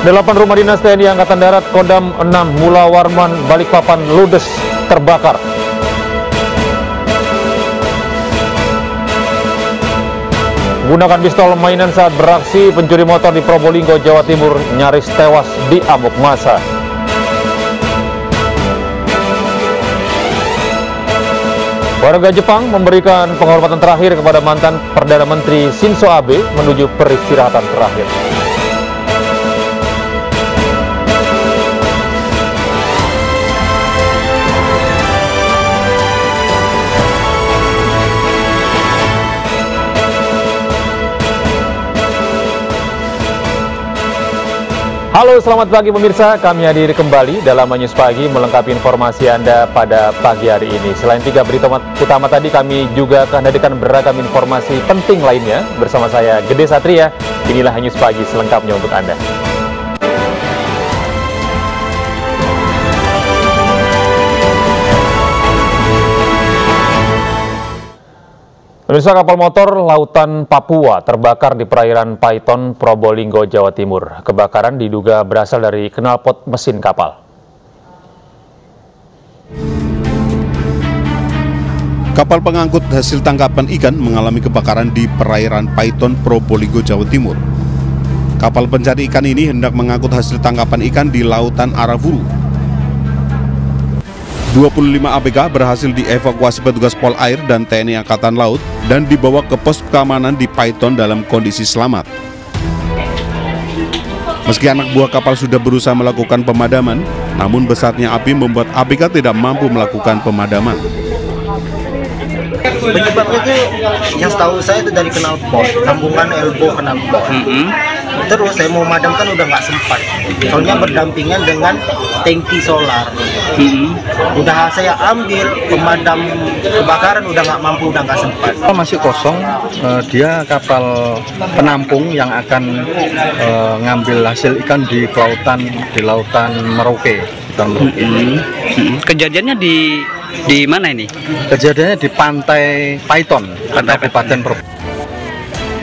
8 rumah dinas TNI Angkatan Darat Kodam 6 Mula Warman Balikpapan ludes terbakar. Gunakan pistol mainan saat beraksi, pencuri motor di Probolinggo, Jawa Timur nyaris tewas di amuk massa. Warga Jepang memberikan penghormatan terakhir kepada mantan Perdana Menteri Shinzo Abe menuju peristirahatan terakhir. Halo, selamat pagi pemirsa. Kami hadir kembali dalam News Pagi melengkapi informasi Anda pada pagi hari ini. Selain 3 berita utama tadi, kami juga akan hadirkan beragam informasi penting lainnya. Bersama saya, Gede Satria. Inilah News Pagi selengkapnya untuk Anda. Pemirsa, kapal motor lautan Papua terbakar di perairan Paiton, Probolinggo, Jawa Timur. Kebakaran diduga berasal dari knalpot mesin kapal. Kapal pengangkut hasil tangkapan ikan mengalami kebakaran di perairan Paiton, Probolinggo, Jawa Timur. Kapal pencari ikan ini hendak mengangkut hasil tangkapan ikan di lautan Aravuru. 25 ABK berhasil dievakuasi petugas Polair dan TNI Angkatan Laut dan dibawa ke pos keamanan di Paiton dalam kondisi selamat. Meski anak buah kapal sudah berusaha melakukan pemadaman, namun besarnya api membuat ABK tidak mampu melakukan pemadaman. Penyebabnya itu yang setahu saya itu dari knalpot, sambungan elbow knalpot. Terus saya mau madamkan udah nggak sempat, soalnya berdampingan dengan tangki solar. Udah saya ambil pemadam kebakaran udah nggak mampu, udah nggak sempat. Masih kosong, dia kapal penampung yang akan ngambil hasil ikan di lautan Merauke. Kejadiannya di mana ini? Kejadiannya di pantai Paiton, Kabupaten Probolinggo.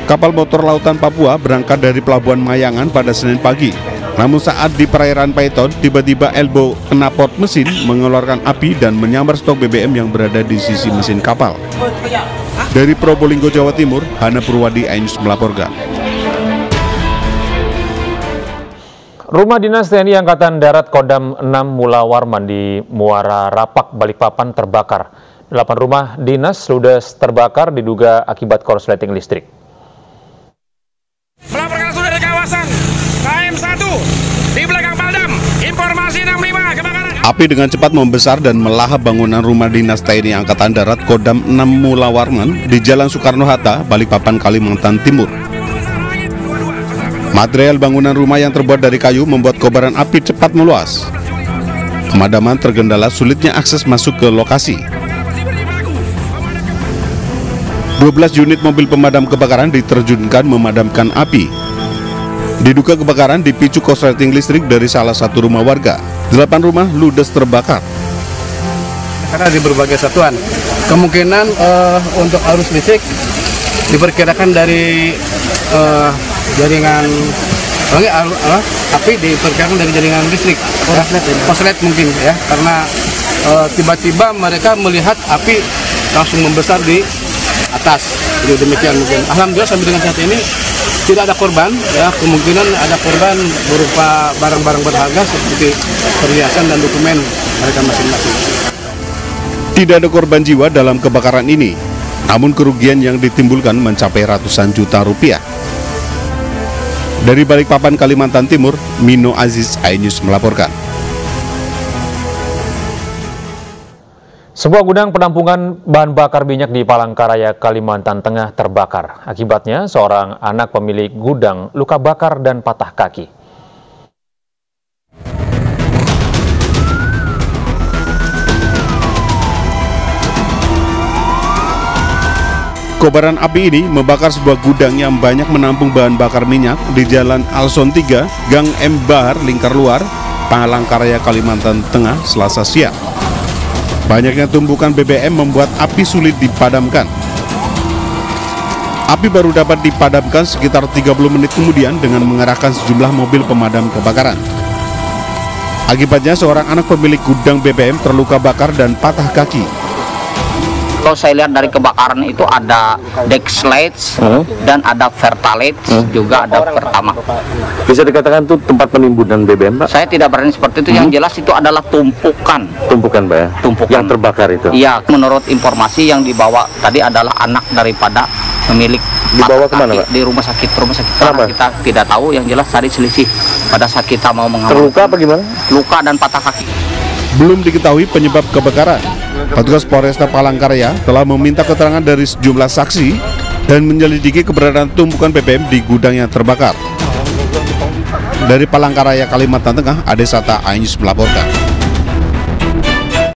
Kapal motor lautan Papua berangkat dari Pelabuhan Mayangan pada Senin pagi. Namun saat di perairan Paiton, tiba-tiba elbow knalpot mesin mengeluarkan api dan menyambar stok BBM yang berada di sisi mesin kapal. Dari Probolinggo, Jawa Timur, Hana Purwadi, iNews melaporkan. Rumah dinas TNI Angkatan Darat Kodam 6 Mula Warman di Muara Rapak, Balikpapan terbakar. 8 rumah dinas ludes terbakar diduga akibat korsleting listrik. Melaporkan langsung dari kawasan KM1 di belakang Paldam, informasi 65 kebakaran. Api dengan cepat membesar dan melahap bangunan rumah dinas TNI Angkatan Darat Kodam 6 Mula Warman di Jalan Soekarno-Hatta, Balikpapan, Kalimantan Timur. Material bangunan rumah yang terbuat dari kayu membuat kobaran api cepat meluas. Pemadaman tergendala sulitnya akses masuk ke lokasi. 12 unit mobil pemadam kebakaran diterjunkan memadamkan api. Diduga kebakaran dipicu korsleting listrik dari salah satu rumah warga. 8 rumah ludes terbakar. Karena di berbagai satuan, kemungkinan untuk arus listrik diperkirakan dari jaringan api diperkirakan dari jaringan listrik, korslet mungkin ya, karena tiba-tiba mereka melihat api langsung membesar di atas. Jadi demikian mungkin. Alhamdulillah sampai dengan saat ini tidak ada korban ya, kemungkinan ada korban berupa barang-barang berharga seperti perhiasan dan dokumen mereka masing-masing. Tidak ada korban jiwa dalam kebakaran ini, namun kerugian yang ditimbulkan mencapai ratusan juta rupiah. Dari Balikpapan, Kalimantan Timur, Mino Aziz, iNews melaporkan. Sebuah gudang penampungan bahan bakar minyak di Palangkaraya, Kalimantan Tengah terbakar. Akibatnya, seorang anak pemilik gudang luka bakar dan patah kaki. Kobaran api ini membakar sebuah gudang yang banyak menampung bahan bakar minyak di Jalan Alson 3, Gang M Bahar, Lingkar Luar, Palangkaraya, Kalimantan Tengah, Selasa siang. Banyaknya tumpukan BBM membuat api sulit dipadamkan. Api baru dapat dipadamkan sekitar 30 menit kemudian dengan mengerahkan sejumlah mobil pemadam kebakaran. Akibatnya seorang anak pemilik gudang BBM terluka bakar dan patah kaki. Kalau saya lihat dari kebakaran itu ada Dexlates dan ada Vertalate, juga ada Pertamax. Bisa dikatakan itu tempat penimbunan BBM, Pak? Saya tidak berani seperti itu. Yang jelas itu adalah tumpukan. Tumpukan, Pak ya? Tumpukan. Yang terbakar itu? Iya, menurut informasi yang dibawa tadi adalah anak daripada pemilik. Dibawa kemana, Pak? Di rumah sakit. Karena kita tidak tahu, yang jelas tadi selisih pada saat kita mau mengambil. Terluka apa gimana? Luka dan patah kaki. Belum diketahui penyebab kebakaran. Petugas Polresta Palangkaraya telah meminta keterangan dari sejumlah saksi dan menyelidiki keberadaan tumpukan BBM di gudang yang terbakar. Dari Palangkaraya, Kalimantan Tengah, Ade Sata, iNews melaporkan.